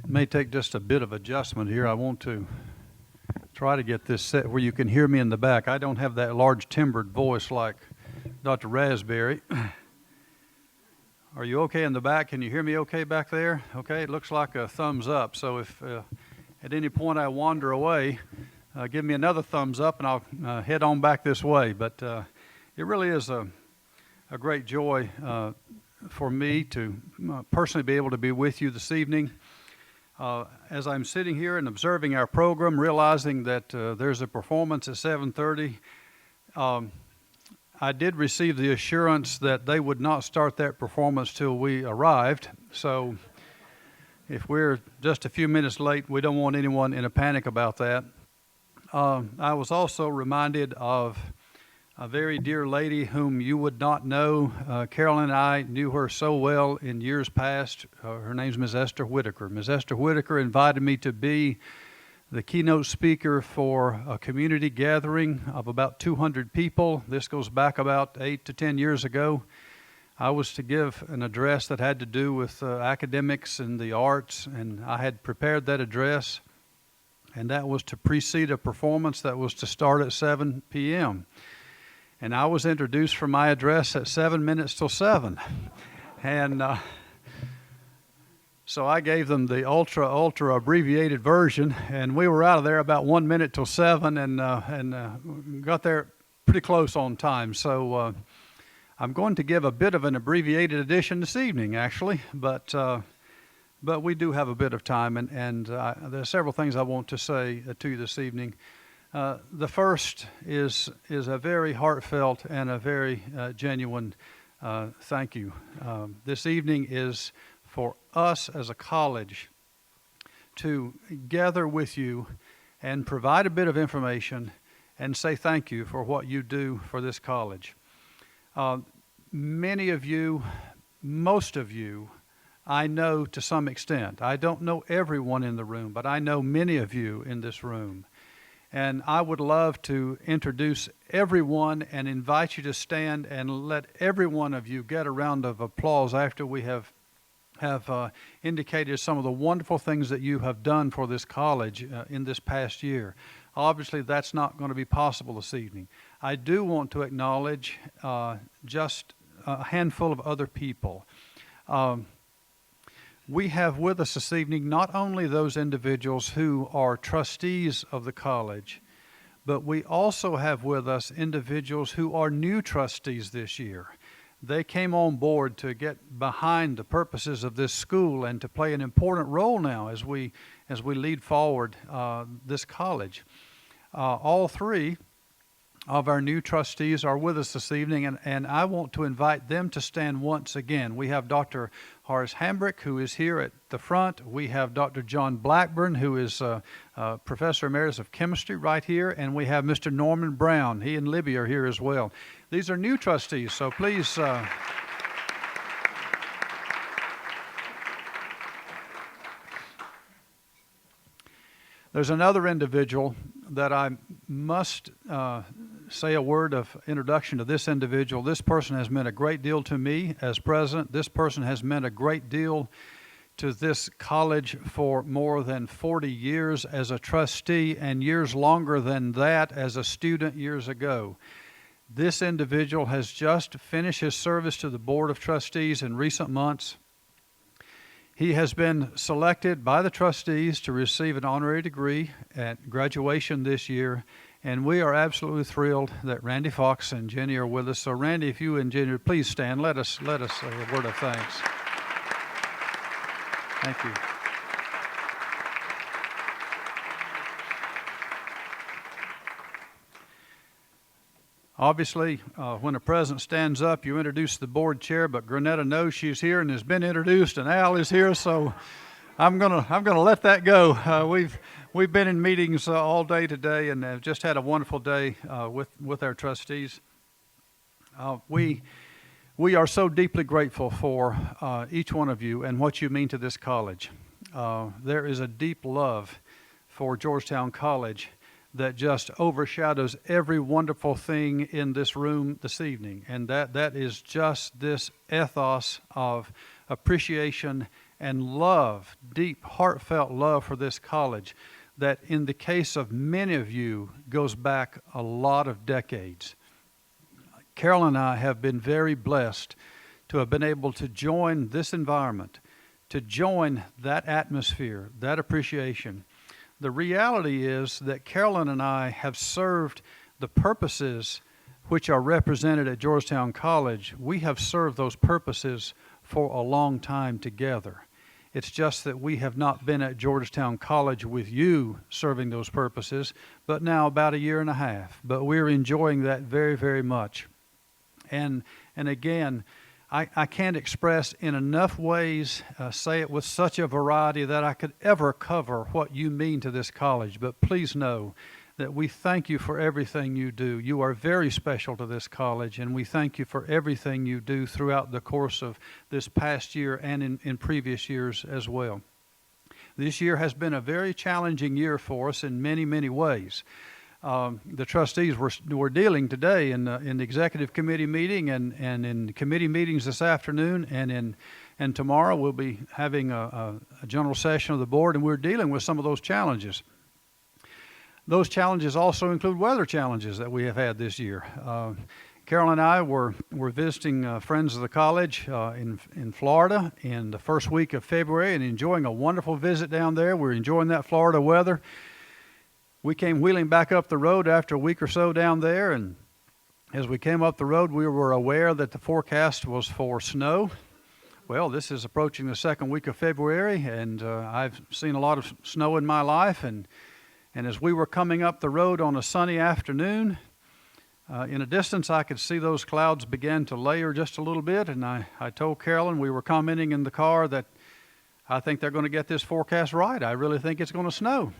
may take just a bit of adjustment here. I want to try to get this set where you can hear me in the back. I don't have that large timbered voice like Dr. Raspberry. Are you okay in the back? Can you hear me okay back there? Okay, it looks like a thumbs up. So if at any point I wander away, give me another thumbs up and I'll head on back this way. But it really is a great joy for me to personally be able to be with you this evening. As I'm sitting here and observing our program, realizing that there's a performance at 7:30, I did receive the assurance that they would not start that performance till we arrived. So if we're just a few minutes late, we don't want anyone in a panic about that. I was also reminded of a very dear lady whom you would not know. Carolyn and I knew her so well in years past. Her name's Ms. Esther Whitaker. Ms. Esther Whitaker invited me to be the keynote speaker for a community gathering of about 200 people. This goes back about 8 to 10 years ago. I was to give an address that had to do with academics and the arts, and I had prepared that address, and that was to precede a performance that was to start at 7 p.m. And I was introduced for my address at 7 minutes till 7. And so I gave them the ultra abbreviated version, and we were out of there about 1 minute till 7 and got there pretty close on time. So I'm going to give a bit of an abbreviated edition this evening, actually, but we do have a bit of time, and there are several things I want to say to you this evening. The first is a very heartfelt and a very genuine thank you. This evening is for us as a college to gather with you and provide a bit of information and say thank you for what you do for this college. Many of you, most of you, I know to some extent. I don't know everyone in the room, but I know many of you in this room. And I would love to introduce everyone and invite you to stand and let every one of you get a round of applause after we have indicated some of the wonderful things that you have done for this college in this past year. Obviously, that's not going to be possible this evening. I do want to acknowledge just a handful of other people. We have with us this evening not only those individuals who are trustees of the college, but we also have with us individuals who are new trustees this year. They came on board to get behind the purposes of this school and to play an important role now as we lead forward this college. All three of our new trustees are with us this evening, and I want to invite them to stand once again. We have Dr. Horace Hambrick, who is here at the front. We have Dr. John Blackburn, who is Professor Emeritus of Chemistry right here, and we have Mr. Norman Brown. He and Libby are here as well. These are new trustees, so please... There's another individual that I must say a word of introduction to this individual. This person has meant a great deal to me as president. This person has meant a great deal to this college for more than 40 years as a trustee and years longer than that as a student years ago. This individual has just finished his service to the Board of Trustees in recent months. He has been selected by the trustees to receive an honorary degree at graduation this year, and we are absolutely thrilled that Randy Fox and Jenny are with us. So Randy, if you and Jenny would please stand, let us say a word of thanks. Thank you. Obviously, when a president stands up, you introduce the board chair, but Granetta knows she's here and has been introduced, and Al is here, so I'm gonna let that go. We've been in meetings all day today, and have just had a wonderful day with our trustees. We are so deeply grateful for each one of you and what you mean to this college. There is a deep love for Georgetown College that just overshadows every wonderful thing in this room this evening. And that is just this ethos of appreciation and love, deep, heartfelt love for this college that in the case of many of you goes back a lot of decades. Carol and I have been very blessed to have been able to join this environment, to join that atmosphere, that appreciation. The reality is that Carolyn and I have served the purposes which are represented at Georgetown College. We have served those purposes for a long time together. It's just that we have not been at Georgetown College with you serving those purposes, but now about a year and a half. But we're enjoying that very, very much. And again, I can't express in enough ways, say it with such a variety that I could ever cover what you mean to this college. But please know that we thank you for everything you do. You are very special to this college, and we thank you for everything you do throughout the course of this past year and in previous years as well. This year has been a very challenging year for us in many, many ways. The trustees were dealing today in the executive committee meeting and in committee meetings this afternoon, and tomorrow we'll be having a general session of the board, and we're dealing with some of those challenges. Those challenges also include weather challenges that we have had this year. Carol and I were visiting friends of the college in Florida in the first week of February and enjoying a wonderful visit down there. We're enjoying that Florida weather. We came wheeling back up the road after a week or so down there, and as we came up the road, we were aware that the forecast was for snow. Well, this is approaching the second week of February, and I've seen a lot of snow in my life, and as we were coming up the road on a sunny afternoon, in a distance I could see those clouds begin to layer just a little bit, and I told Carolyn, we were commenting in the car, that I think they're going to get this forecast right. I really think it's going to snow.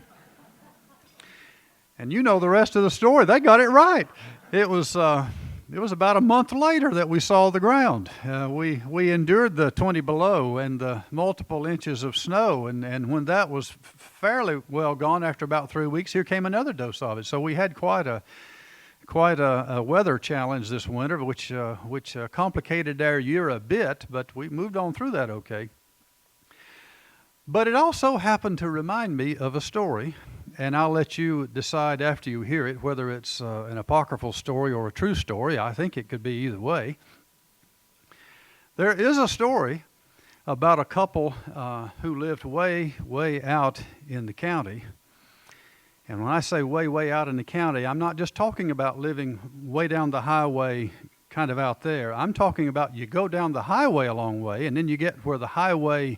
And you know the rest of the story. They got it right. It was about a month later that we saw the ground. We endured the 20 below and the multiple inches of snow, and when that was fairly well gone after about 3 weeks, here came another dose of it. So we had quite a weather challenge this winter, which complicated our year a bit, but we moved on through that okay. But it also happened to remind me of a story, and I'll let you decide after you hear it whether it's an apocryphal story or a true story. I think it could be either way. There is a story about a couple who lived way, way out in the county. And when I say way, way out in the county, I'm not just talking about living way down the highway kind of out there. I'm talking about you go down the highway a long way, and then you get where the highway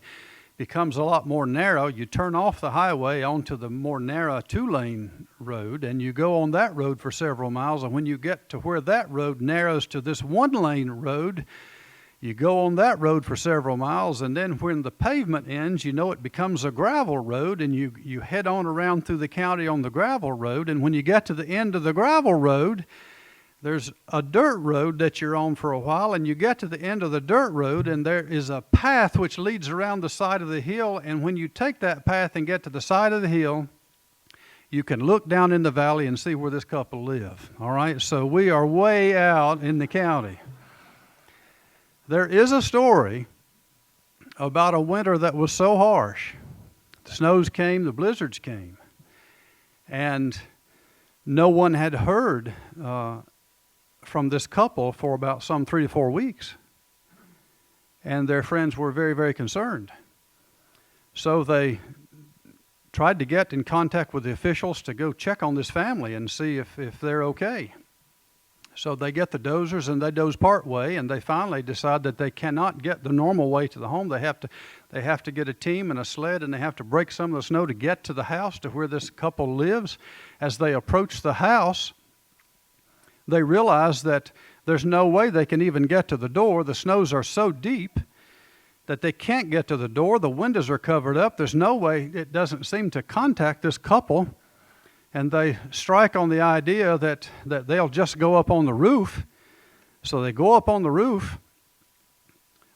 becomes a lot more narrow. You turn off the highway onto the more narrow 2-lane road, and you go on that road for several miles. And when you get to where that road narrows to this 1-lane road, you go on that road for several miles, and then when the pavement ends, you know it becomes a gravel road, and you head on around through the county on the gravel road. And when you get to the end of the gravel road, there's a dirt road that you're on for a while, and you get to the end of the dirt road, and there is a path which leads around the side of the hill. And when you take that path and get to the side of the hill, you can look down in the valley and see where this couple live. All right, so we are way out in the county. There is a story about a winter that was so harsh. The snows came, the blizzards came, and no one had heard from this couple for about some 3 to 4 weeks. And their friends were very, very concerned. So they tried to get in contact with the officials to go check on this family and see if they're okay. So they get the dozers and they doze part way, and they finally decide that they cannot get the normal way to the home. They have to get a team and a sled, and they have to break some of the snow to get to the house to where this couple lives. As they approach the house, they realize that there's no way they can even get to the door. The snows are so deep that they can't get to the door. The windows are covered up. There's no way, it doesn't seem, to contact this couple. And they strike on the idea that they'll just go up on the roof. So they go up on the roof.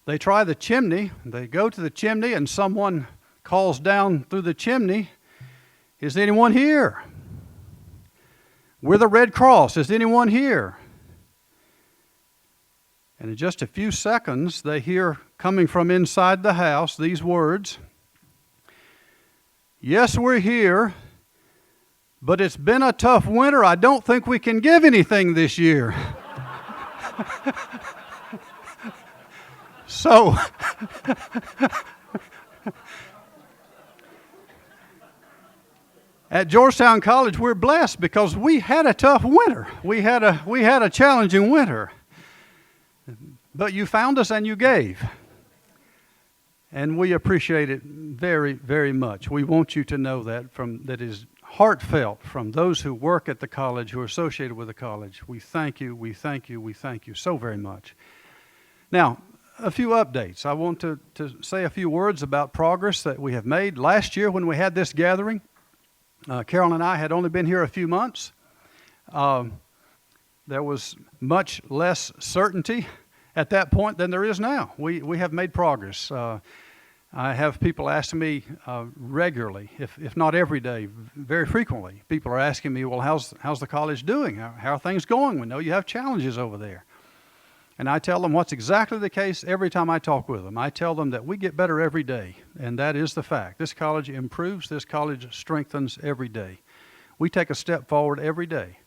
They try the chimney. They go to the chimney, and someone calls down through the chimney, "Is anyone here? We're the Red Cross. Is anyone here?" And in just a few seconds, they hear coming from inside the house these words, "Yes, we're here, but it's been a tough winter. I don't think we can give anything this year." So, at Georgetown College, we're blessed because we had a tough winter. We had a challenging winter. But you found us and you gave. And we appreciate it very, very much. We want you to know that is heartfelt from those who work at the college, who are associated with the college. We thank you, we thank you, we thank you so very much. Now, a few updates. I want to say a few words about progress that we have made. Last year when we had this gathering, Carol and I had only been here a few months. There was much less certainty at that point than there is now. We have made progress. I have people asking me regularly, if not every day, very frequently. People are asking me, well, how's the college doing? How are things going? We know you have challenges over there. And I tell them what's exactly the case every time I talk with them. I tell them that we get better every day, and that is the fact. This college improves. This college strengthens every day. We take a step forward every day.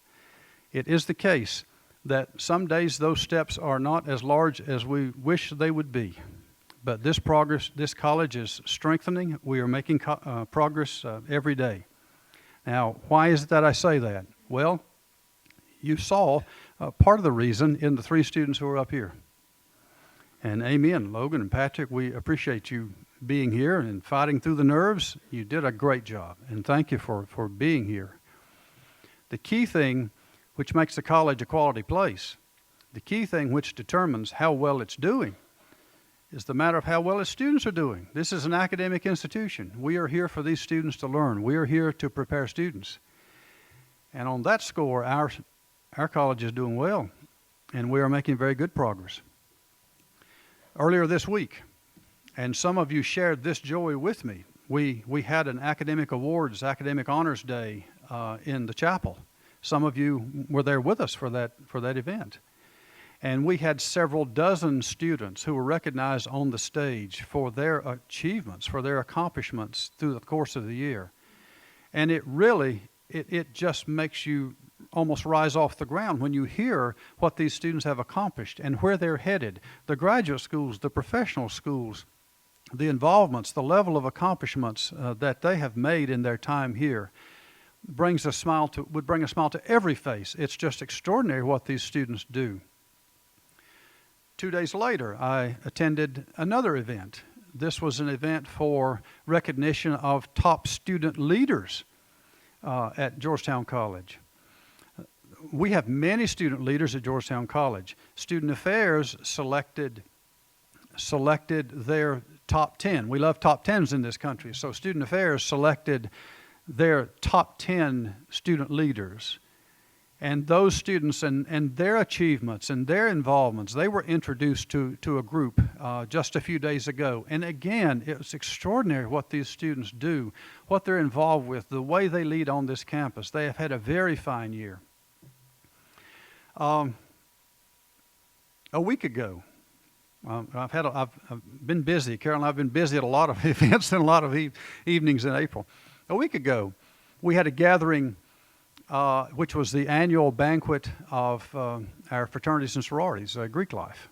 It is the case that some days those steps are not as large as we wish they would be. But this college is strengthening. We are making progress every day. Now, why is it that I say that? Well, you saw part of the reason in the three students who are up here. And Amy and Logan and Patrick, we appreciate you being here and fighting through the nerves. You did a great job, and thank you for being here. The key thing which makes the college a quality place, the key thing which determines how well it's doing, is the matter of how well its students are doing. This is an academic institution. We are here for these students to learn. We are here to prepare students. And on that score, our college is doing well, and we are making very good progress. Earlier this week, and some of you shared this joy with me, we had an academic honors day in the chapel. Some of you were there with us for that event. And we had several dozen students who were recognized on the stage for their achievements, for their accomplishments through the course of the year. And it just makes you almost rise off the ground when you hear what these students have accomplished and where they're headed. The graduate schools, the professional schools, the involvements, the level of accomplishments that they have made in their time here would bring a smile to every face. It's just extraordinary what these students do. 2 days later, I attended another event. This was an event for recognition of top student leaders at Georgetown College. We have many student leaders at Georgetown College. Student Affairs selected their top 10. We love top 10s in this country. So Student Affairs selected their top 10 student leaders. And those students and their achievements and their involvements, they were introduced to a group just a few days ago. And again, it's extraordinary what these students do, what they're involved with, the way they lead on this campus. They have had a very fine year. A week ago, I've been busy. Carol and I have been busy at a lot of events and a lot of evenings in April. A week ago, we had a gathering which was the annual banquet of our fraternities and sororities, Greek life.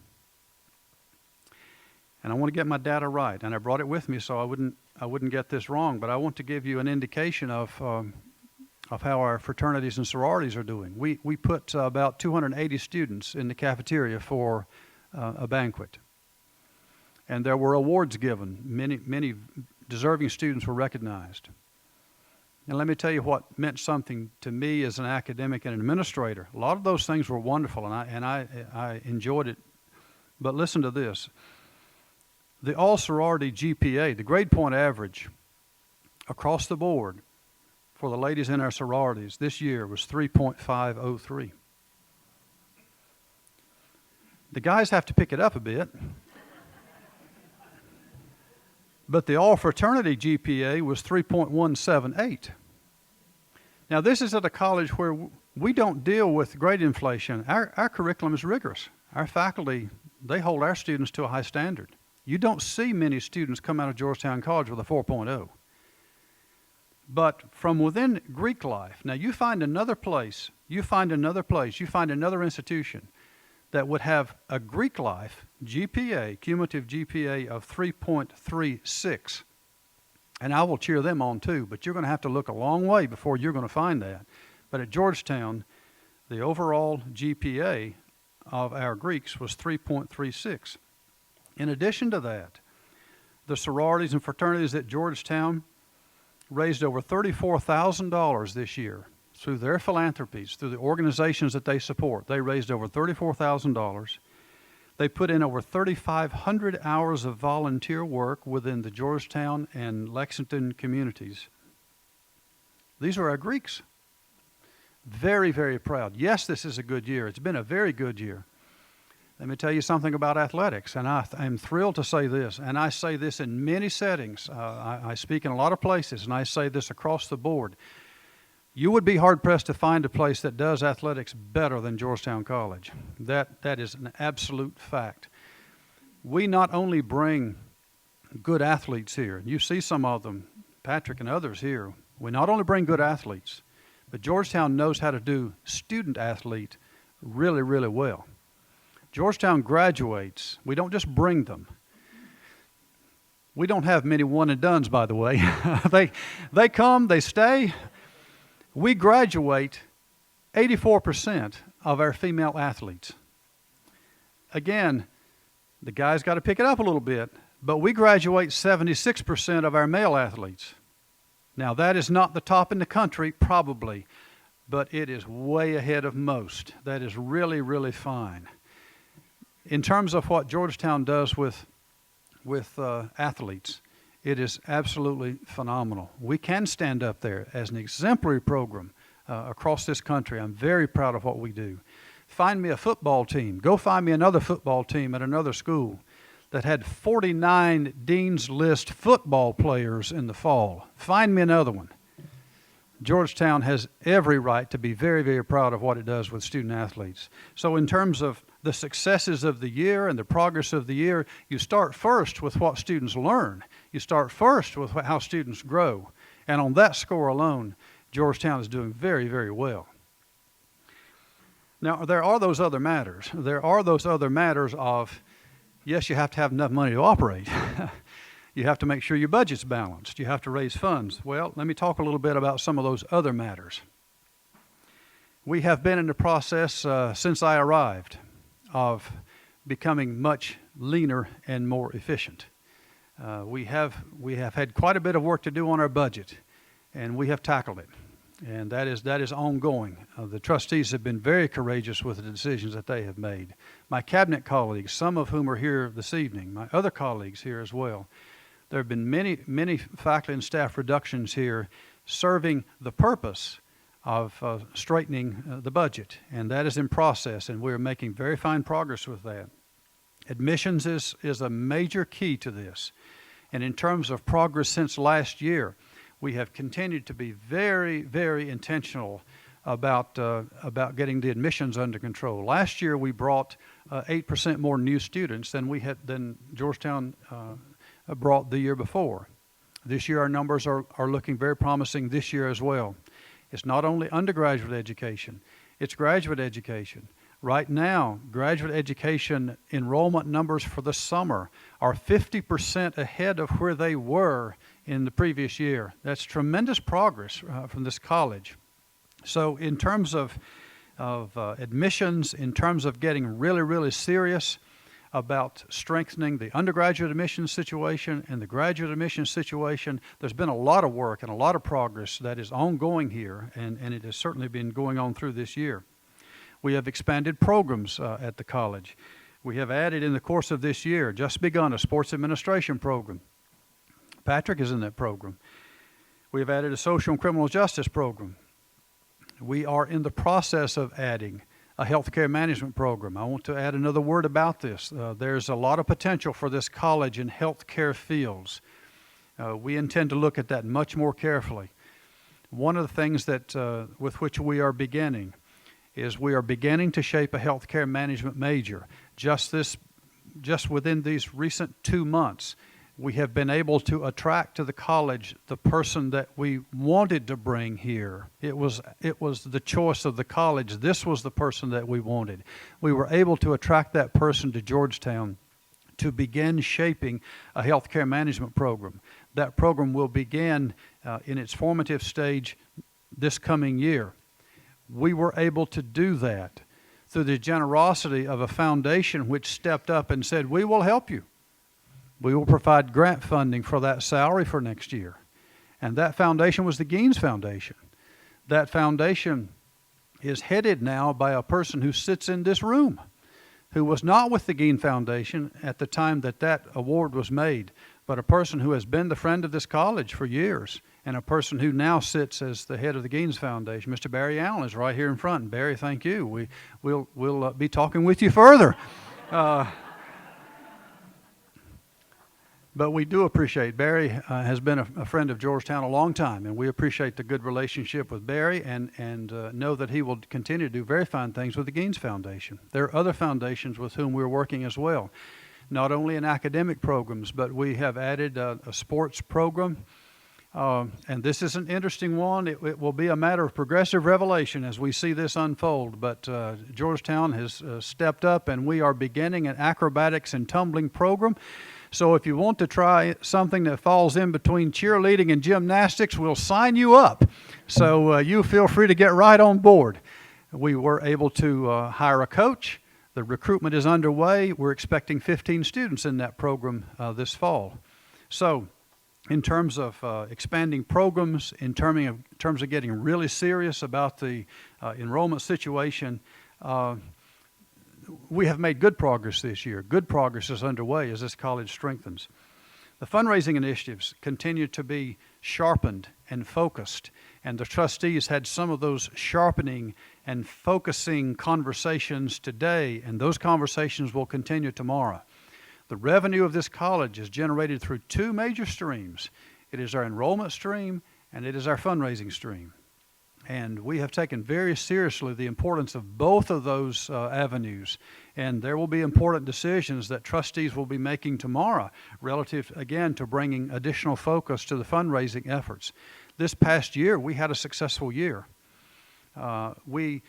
And I want to get my data right, and I brought it with me so I wouldn't get this wrong. But I want to give you an indication of how our fraternities and sororities are doing. We put about 280 students in the cafeteria for a banquet, and there were awards given. Many deserving students were recognized. And let me tell you what meant something to me as an academic and an administrator. A lot of those things were wonderful, and I enjoyed it. But listen to this. The all-sorority GPA, the grade point average, across the board for the ladies in our sororities this year was 3.503. The guys have to pick it up a bit. But the all-fraternity GPA was 3.178. Now, this is at a college where we don't deal with grade inflation. Our curriculum is rigorous. Our faculty they hold our students to a high standard. You don't see many students come out of Georgetown College with a 4.0. But from within Greek life, now you find another institution that would have a Greek life GPA, cumulative GPA of 3.36. And I will cheer them on too, but you're going to have to look a long way before you're going to find that. But at Georgetown, the overall GPA of our Greeks was 3.36. In addition to that, the sororities and fraternities at Georgetown raised over $34,000 this year through their philanthropies, through the organizations that they support. They raised over $34,000. They put in over 3,500 hours of volunteer work within the Georgetown and Lexington communities. These are our Greeks. Very, very proud. Yes, this is a good year. It's been a very good year. Let me tell you something about athletics, and I'm thrilled to say this, and I say this in many settings. I speak in a lot of places, and I say this across the board. You would be hard-pressed to find a place that does athletics better than Georgetown College. That is an absolute fact. We not only bring good athletes here, and you see some of them, Patrick and others here, we not only bring good athletes, but Georgetown knows how to do student athlete really, really well. Georgetown graduates. We don't just bring them. We don't have many one-and-dones, by the way. They come, they stay. We graduate 84% of our female athletes. Again, the guys got to pick it up a little bit, but we graduate 76% of our male athletes. Now, that is not the top in the country, probably, but it is way ahead of most. That is really, really fine. In terms of what Georgetown does with athletes, it is absolutely phenomenal. We can stand up there as an exemplary program across this country. I'm very proud of what we do. Find me a football team. Go find me another football team at another school that had 49 Dean's List football players in the fall. Find me another one. Georgetown has every right to be very, very proud of what it does with student athletes. So in terms of the successes of the year and the progress of the year, you start first with what students learn. You start first with how students grow. And on that score alone, Georgetown is doing very, very well. Now, there are those other matters. There are those other matters of, yes, you have to have enough money to operate. You have to make sure your budget's balanced. You have to raise funds. Well, let me talk a little bit about some of those other matters. We have been in the process since I arrived of becoming much leaner and more efficient. We have had quite a bit of work to do on our budget, and we have tackled it. And that is ongoing. The trustees have been very courageous with the decisions that they have made. My cabinet colleagues, some of whom are here this evening, my other colleagues here as well, there have been many faculty and staff reductions here serving the purpose of straightening the budget, and that is in process, and we're making very fine progress with that. Admissions is a major key to this, and in terms of progress since last year, we have continued to be very, very intentional about getting the admissions under control. Last year, we brought 8% more new students than Georgetown brought the year before. This year, our numbers are looking very promising this year as well. It's not only undergraduate education, it's graduate education. Right now, graduate education enrollment numbers for the summer are 50% ahead of where they were in the previous year. That's tremendous progress from this college. So in terms of admissions, in terms of getting really, really serious about strengthening the undergraduate admissions situation and the graduate admissions situation, there's been a lot of work and a lot of progress that is ongoing here, and it has certainly been going on through this year. We have expanded programs at the college. We have added in the course of this year, just begun a sports administration program. Patrick is in that program. We have added a social and criminal justice program. We are in the process of adding a healthcare management program. I want to add another word about this. There's a lot of potential for this college in healthcare fields. We intend to look at that much more carefully. One of the things that with which we are beginning is we are beginning to shape a healthcare management major. Just this just within these recent 2 months, we have been able to attract to the college the person that we wanted to bring here. It was the choice of the college. This was the person that we wanted. We were able to attract that person to Georgetown to begin shaping a healthcare management program. That program will begin in its formative stage this coming year. We were able to do that through the generosity of a foundation which stepped up and said, we will help you. We will provide grant funding for that salary for next year. And that foundation was the Geene's Foundation. That foundation is headed now by a person who sits in this room, who was not with the Geene Foundation at the time that that award was made, but a person who has been the friend of this college for years, and a person who now sits as the head of the Geene's Foundation. Mr. Barry Allen is right here in front. And Barry, thank you. We'll be talking with you further. But we do appreciate, Barry has been a friend of Georgetown a long time, and we appreciate the good relationship with Barry and know that he will continue to do very fine things with the Geene's Foundation. There are other foundations with whom we're working as well, not only in academic programs, but we have added a sports program. And this is an interesting one. It will be a matter of progressive revelation as we see this unfold, but Georgetown has stepped up, and we are beginning an acrobatics and tumbling program. So if you want to try something that falls in between cheerleading and gymnastics, we'll sign you up. So you feel free to get right on board. We were able to hire a coach. The recruitment is underway. We're expecting 15 students in that program this fall. So in terms of expanding programs, in terms of getting really serious about the enrollment situation, we have made good progress this year. Good progress is underway as this college strengthens. The fundraising initiatives continue to be sharpened and focused, and the trustees had some of those sharpening and focusing conversations today, and those conversations will continue tomorrow. The revenue of this college is generated through two major streams. It is our enrollment stream, and it is our fundraising stream. And we have taken very seriously the importance of both of those avenues. And there will be important decisions that trustees will be making tomorrow relative, again, to bringing additional focus to the fundraising efforts. This past year, we had a successful year. We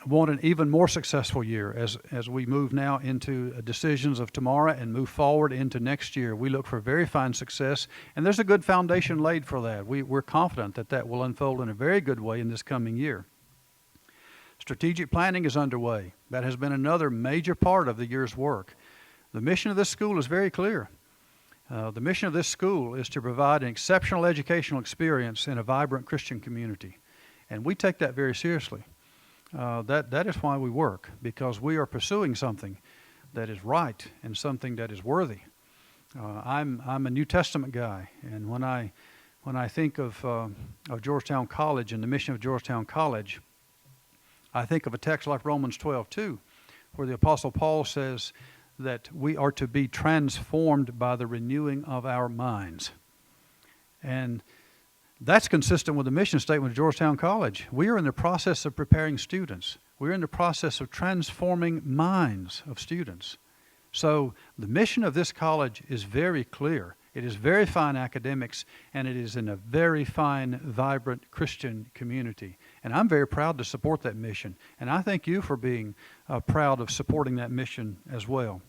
want an even more successful year as we move now into decisions of tomorrow and move forward into next year. We look for very fine success, and there's a good foundation laid for that. We're confident that that will unfold in a very good way in this coming year. Strategic planning is underway. That has been another major part of the year's work. The mission of this school is very clear. The mission of this school is to provide an exceptional educational experience in a vibrant Christian community, and we take that very seriously. That is why we work, because we are pursuing something that is right and something that is worthy. I'm a New Testament guy, and when I think of Georgetown College and the mission of Georgetown College, I think of a text like Romans 12:2, where the Apostle Paul says that we are to be transformed by the renewing of our minds. And that's consistent with the mission statement of Georgetown College. We are in the process of preparing students. We're in the process of transforming minds of students. So the mission of this college is very clear. It is very fine academics, and it is in a very fine, vibrant Christian community. And I'm very proud to support that mission. And I thank you for being proud of supporting that mission as well.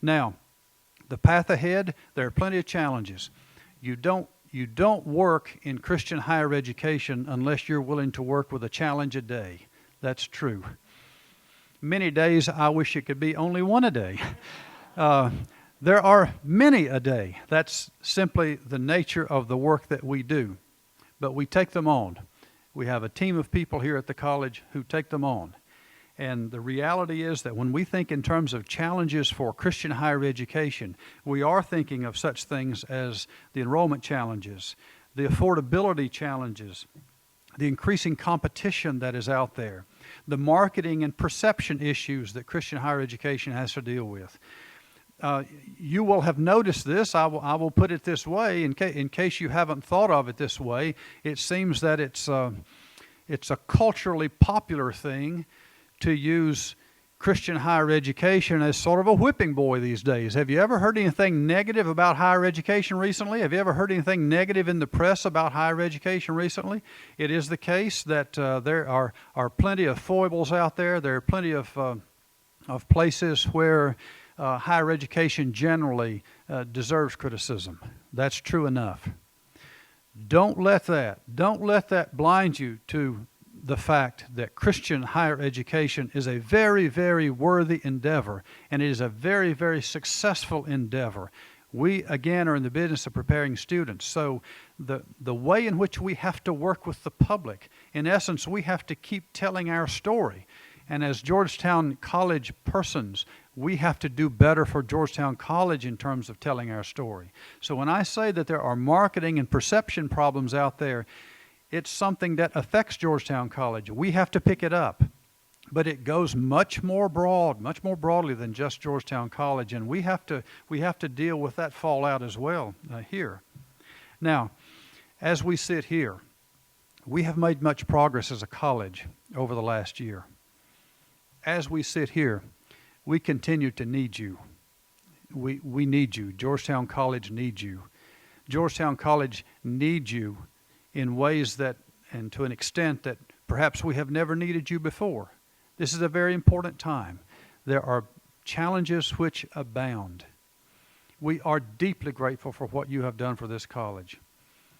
Now, the path ahead, there are plenty of challenges. You don't work in Christian higher education unless you're willing to work with a challenge a day. That's true. Many days I wish it could be only one a day. There are many a day. That's simply the nature of the work that we do. But we take them on. We have a team of people here at the college who take them on. And the reality is that when we think in terms of challenges for Christian higher education, we are thinking of such things as the enrollment challenges, the affordability challenges, the increasing competition that is out there, the marketing and perception issues that Christian higher education has to deal with. You will have noticed this. I will put it this way, in case you haven't thought of it this way. It seems that it's a culturally popular thing to use Christian higher education as sort of a whipping boy these days. Have you ever heard anything negative about higher education recently? Have you ever heard anything negative in the press about higher education recently? It is the case that there are plenty of foibles out there. There are plenty of places where higher education generally deserves criticism. That's true enough. Don't let that blind you to the fact that Christian higher education is a very, very worthy endeavor, and it is a very, very successful endeavor. We, again, are in the business of preparing students. So the way in which we have to work with the public, in essence, we have to keep telling our story. And as Georgetown College persons, we have to do better for Georgetown College in terms of telling our story. So when I say that there are marketing and perception problems out there, it's something that affects Georgetown College. We have to pick it up. But it goes much more broadly than just Georgetown College, and we have to deal with that fallout as well here. Now, as we sit here, we have made much progress as a college over the last year. As we sit here, we continue to need you. We need you. Georgetown College needs you. Georgetown College needs you in ways that, and to an extent that perhaps we have never needed you before. This is a very important time. There are challenges which abound. We are deeply grateful for what you have done for this college.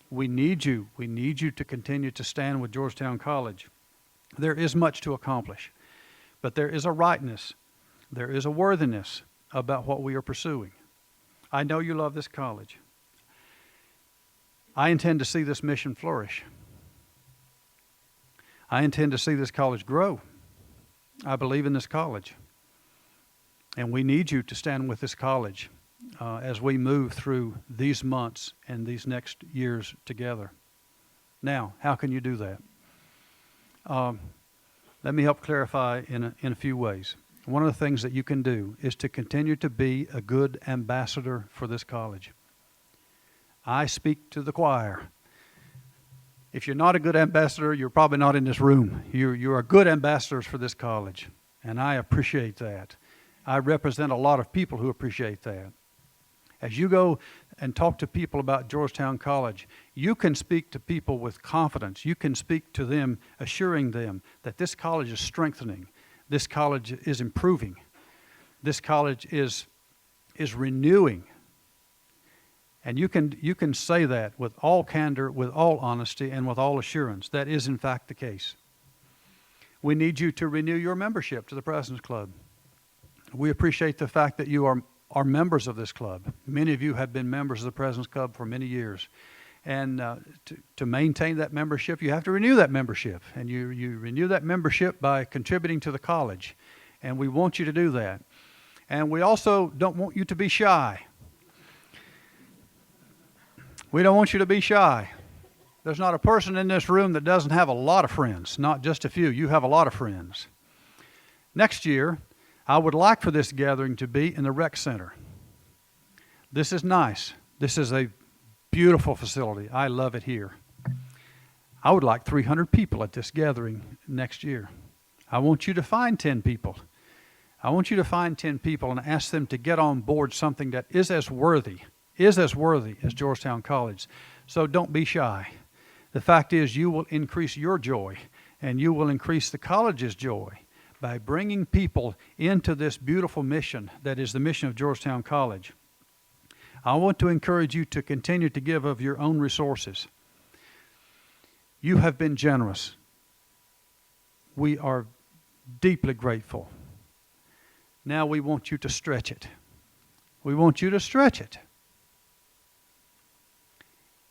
We need you. We need you to continue to stand with Georgetown College. There is much to accomplish, but there is a rightness, there is a worthiness about what we are pursuing. I know you love this college. I intend to see this mission flourish. I intend to see this college grow. I believe in this college. And we need you to stand with this college as we move through these months and these next years together. Now, how can you do that? Let me help clarify in a few ways. One of the things that you can do is to continue to be a good ambassador for this college. I speak to the choir. If you're not a good ambassador, you're probably not in this room. You are good ambassadors for this college, and I appreciate that. I represent a lot of people who appreciate that. As you go and talk to people about Georgetown College, you can speak to people with confidence. You can speak to them, assuring them that this college is strengthening. This college is improving. This college is renewing. And you can say that with all candor, with all honesty, and with all assurance. That is, in fact, the case. We need you to renew your membership to the President's Club. We appreciate the fact that you are members of this club. Many of you have been members of the President's Club for many years. And to maintain that membership, you have to renew that membership. And you renew that membership by contributing to the college. And we want you to do that. And we also don't want you to be shy. We don't want you to be shy. There's not a person in this room that doesn't have a lot of friends, not just a few. You have a lot of friends. Next year, I would like for this gathering to be in the rec center. This is nice. This is a beautiful facility. I love it here. I would like 300 people at this gathering next year. I want you to find 10 people. I want you to find 10 people and ask them to get on board something that is as worthy as Georgetown College. So don't be shy. The fact is, you will increase your joy, and you will increase the college's joy by bringing people into this beautiful mission that is the mission of Georgetown College. I want to encourage you to continue to give of your own resources. You have been generous. We are deeply grateful. Now we want you to stretch it. We want you to stretch it.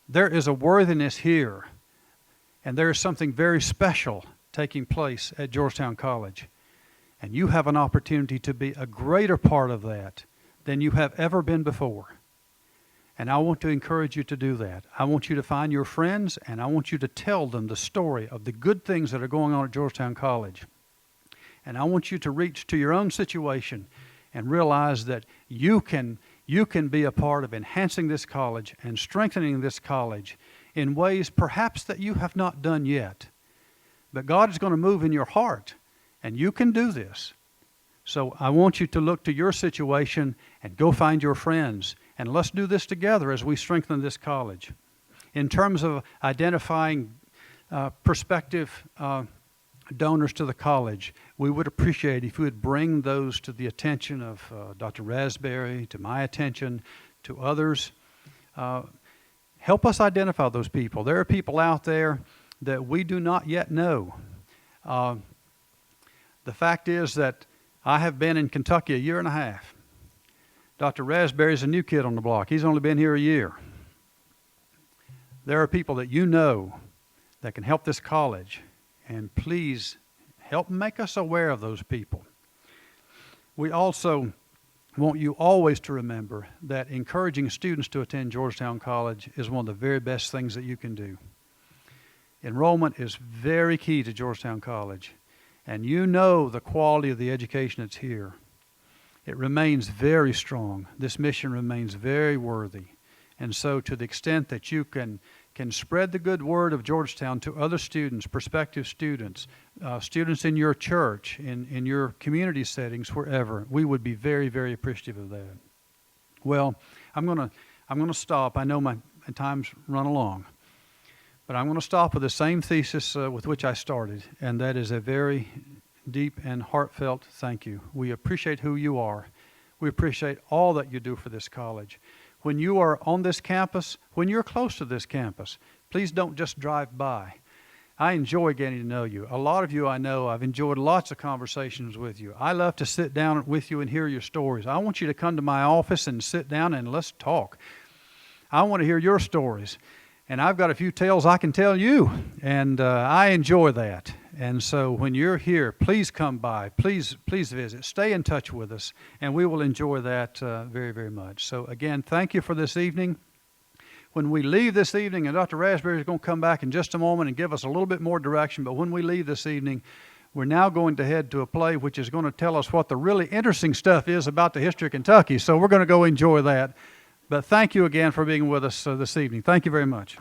There is a worthiness here, and there is something very special taking place at Georgetown College. And you have an opportunity to be a greater part of that than you have ever been before. And I want to encourage you to do that. I want you to find your friends, and I want you to tell them the story of the good things that are going on at Georgetown College. And I want you to reach to your own situation and realize that you can be a part of enhancing this college and strengthening this college in ways perhaps that you have not done yet. But God is going to move in your heart, and you can do this. So I want you to look to your situation and go find your friends. And let's do this together as we strengthen this college. In terms of identifying prospective donors to the college, we would appreciate if you would bring those to the attention of Dr. Raspberry, to my attention, to others. Help us identify those people. There are people out there that we do not yet know. The fact is that I have been in Kentucky a year and a half. Dr. Raspberry is a new kid on the block. He's only been here a year. There are people that you know that can help this college, and please help make us aware of those people. We also want you always to remember that encouraging students to attend Georgetown College is one of the very best things that you can do. Enrollment is very key to Georgetown College, and you know the quality of the education that's here. It remains very strong. This mission remains very worthy. And so to the extent that you can spread the good word of Georgetown to other students, prospective students, students in your church, in your community settings, wherever, we would be very, very appreciative of that. Well, I'm gonna stop. I know my time's run along. But I'm going to stop with the same thesis with which I started, and that is a very deep and heartfelt thank you. We appreciate who you are. We appreciate all that you do for this college. When you are on this campus, when you're close to this campus, please don't just drive by. I enjoy getting to know you. A lot of you I know, I've enjoyed lots of conversations with you. I love to sit down with you and hear your stories. I want you to come to my office and sit down and let's talk. I want to hear your stories. And I've got a few tales I can tell you, and I enjoy that. And so when you're here, please come by. Please visit. Stay in touch with us, and we will enjoy that very, very much. So again, thank you for this evening. When we leave this evening, and Dr. Raspberry is going to come back in just a moment and give us a little bit more direction, but when we leave this evening, we're now going to head to a play which is going to tell us what the really interesting stuff is about the history of Kentucky. So we're going to go enjoy that. But thank you again for being with us this evening. Thank you very much.